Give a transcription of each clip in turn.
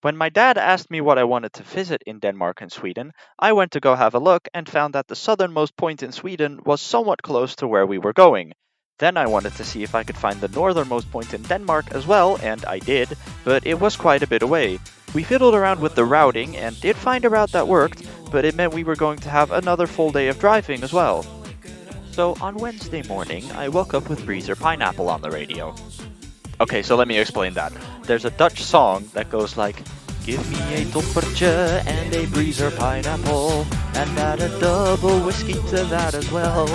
When my dad asked me what I wanted to visit in Denmark and Sweden, I went to go have a look and found that the southernmost point in Sweden was somewhat close to where we were going. Then I wanted to see if I could find the northernmost point in Denmark as well, and I did, but it was quite a bit away. We fiddled around with the routing and did find a route that worked, but it meant we were going to have another full day of driving as well. So on Wednesday morning, I woke up with Breezer Pineapple on the radio. Okay, so let me explain that. There's a Dutch song that goes like, "Give me a toppertje and a Breezer Pineapple, and add a double whiskey to that as well.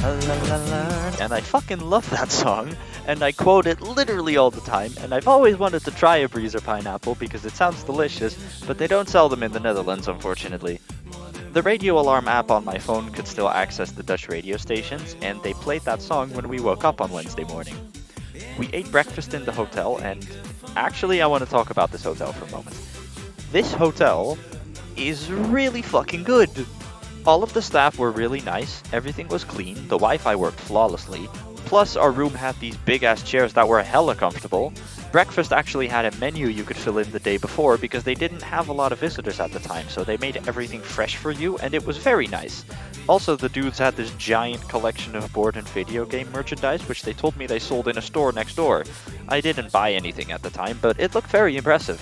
La, la, la." And I fucking love that song, and I quote it literally all the time, and I've always wanted to try a Breezer Pineapple because it sounds delicious, but they don't sell them in the Netherlands, unfortunately. The radio alarm app on my phone could still access the Dutch radio stations, and they played that song when we woke up on Wednesday morning. We ate breakfast in the hotel, and actually I want to talk about this hotel for a moment. This hotel is really fucking good. All of the staff were really nice, everything was clean, the Wi-Fi worked flawlessly, plus our room had these big ass chairs that were hella comfortable. Breakfast actually had a menu you could fill in the day before because they didn't have a lot of visitors at the time, so they made everything fresh for you, and it was very nice. Also, the dudes had this giant collection of board and video game merchandise, which they told me they sold in a store next door. I didn't buy anything at the time, but it looked very impressive.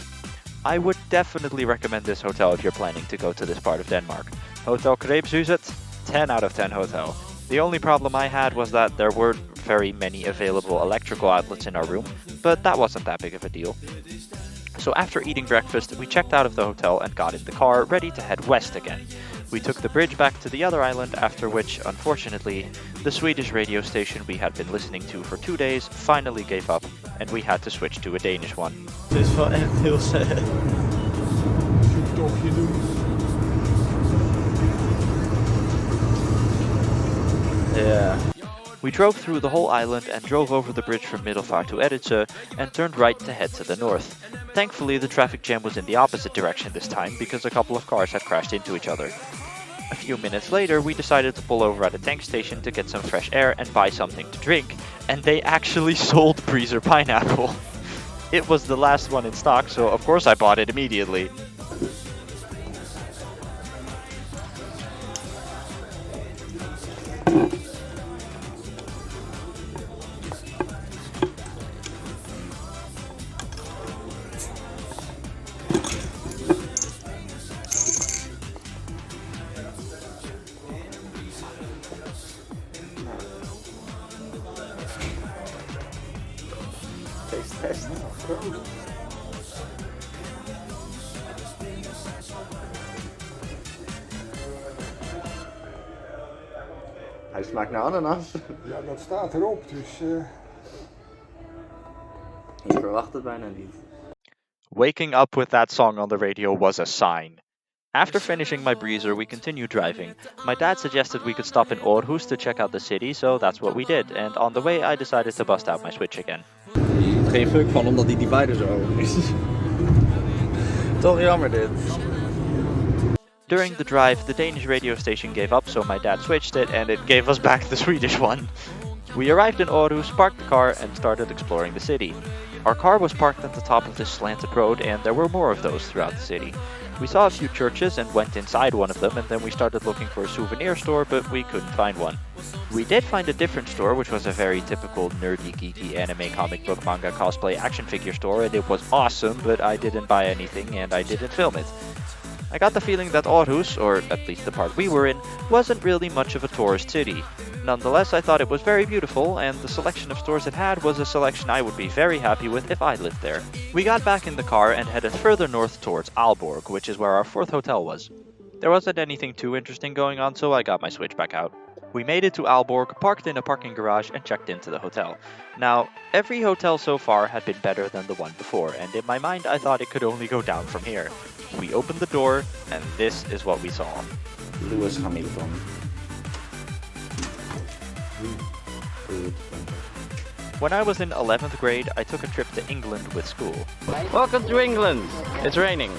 I would definitely recommend this hotel if you're planning to go to this part of Denmark. Hotel Kreepshuset, 10 out of 10 hotel. The only problem I had was that there weren't very many available electrical outlets in our room, but that wasn't that big of a deal. So after eating breakfast, we checked out of the hotel and got in the car, ready to head west again. We took the bridge back to the other island, after which, unfortunately, the Swedish radio station we had been listening to for 2 days finally gave up, and we had to switch to a Danish one. Het is wel echt heel sad. Zoektochtje doen. Yeah. We drove through the whole island and drove over the bridge from Middelvaart to Editse and turned right to head to the north. Thankfully, the traffic jam was in the opposite direction this time because a couple of cars had crashed into each other. A few minutes later, we decided to pull over at a tank station to get some fresh air and buy something to drink, and they actually sold Breezer Pineapple. It was the last one in stock, so of course I bought it immediately. Test. Hij smaakt naar ananas. Ja, dat staat erop, dus... Ik verwacht het bijna niet. Waking up with that song on the radio was a sign. After finishing my breezer, we continued driving. My dad suggested we could stop in Aarhus to check out the city, so that's what we did, and on the way I decided to bust out my Switch again. Geen fuck van omdat die divider zo hoog is. Toch jammer dit. During the drive, the Danish radio station gave up, so my dad switched it, and it gave us back the Swedish one. We arrived in Aarhus, parked the car, and started exploring the city. Our car was parked at the top of this slanted road, and there were more of those throughout the city. We saw a few churches and went inside one of them, and then we started looking for a souvenir store, but we couldn't find one. We did find a different store, which was a very typical nerdy, geeky anime, comic book, manga, cosplay, action figure store, and it was awesome, but I didn't buy anything and I didn't film it. I got the feeling that Aarhus, or at least the part we were in, wasn't really much of a tourist city. Nonetheless, I thought it was very beautiful, and the selection of stores it had was a selection I would be very happy with if I lived there. We got back in the car and headed further north towards Aalborg, which is where our fourth hotel was. There wasn't anything too interesting going on, so I got my Switch back out. We made it to Aalborg, parked in a parking garage, and checked into the hotel. Now, every hotel so far had been better than the one before, and in my mind I thought it could only go down from here. We opened the door, and this is what we saw. Lewis Hamilton. When I was in 11th grade, I took a trip to England with school. Welcome to England! It's raining.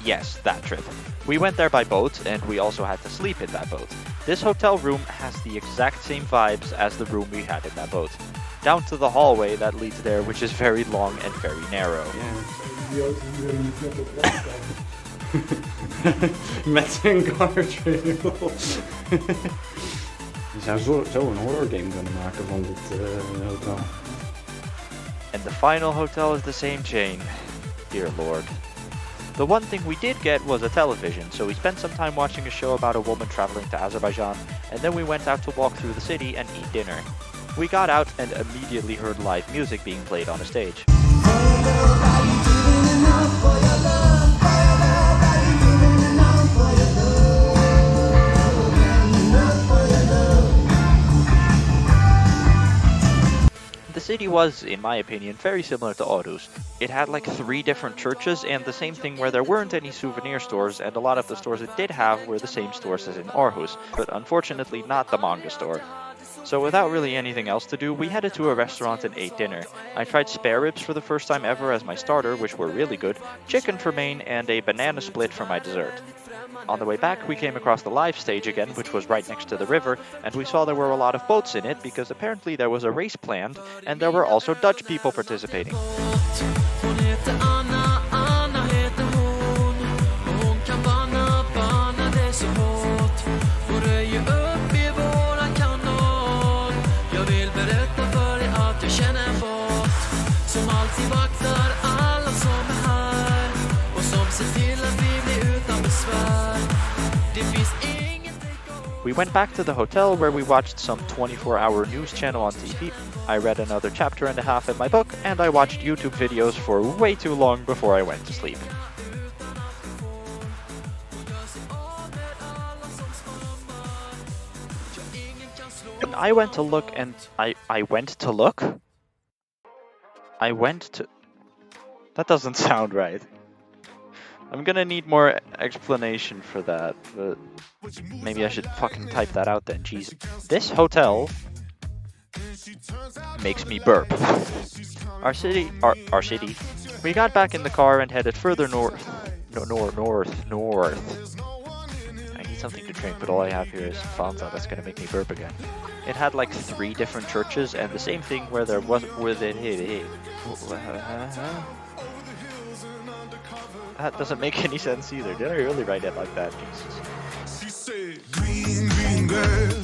Yes, that trip. We went there by boat, and we also had to sleep in that boat. This hotel room has the exact same vibes as the room we had in that boat. down to the hallway that leads there, which is very long and very narrow. Die auto's die willen niet net op het rand staan. Met zijn guardrail. Je zou zo een horror game kunnen maken van dit hotel. And the final hotel is the same chain. Dear Lord. The one thing we did get was a television, so we spent some time watching a show about a woman traveling to Azerbaijan, and then we went out to walk through the city and eat dinner. We got out and immediately heard live music being played on a stage. The city was, in my opinion, very similar to Aarhus. It had like 3 different churches and the same thing where there weren't any souvenir stores, and a lot of the stores it did have were the same stores as in Aarhus, but unfortunately not the manga store. So without really anything else to do, we headed to a restaurant and ate dinner. I tried spare ribs for the first time ever as my starter, which were really good, chicken for main, and a banana split for my dessert. On the way back, we came across the live stage again, which was right next to the river, and we saw there were a lot of boats in it because apparently there was a race planned, and there were also Dutch people participating. We went back to the hotel where we watched some 24-hour news channel on TV. I read another chapter and a half in my book, and I watched YouTube videos for way too long before I went to sleep. And I went to look and I went to look? I went to... That doesn't sound right. I'm gonna need more explanation for that, but maybe I should fucking type that out then, jeez. This hotel makes me burp. Our city. We got back in the car and headed further north. North. I need something to drink, but all I have here is Fanta. That's gonna make me burp again. It had like 3 different churches and the same thing where there was That doesn't make any sense either. Did I really write it like that? Jesus. She said, green, green girl.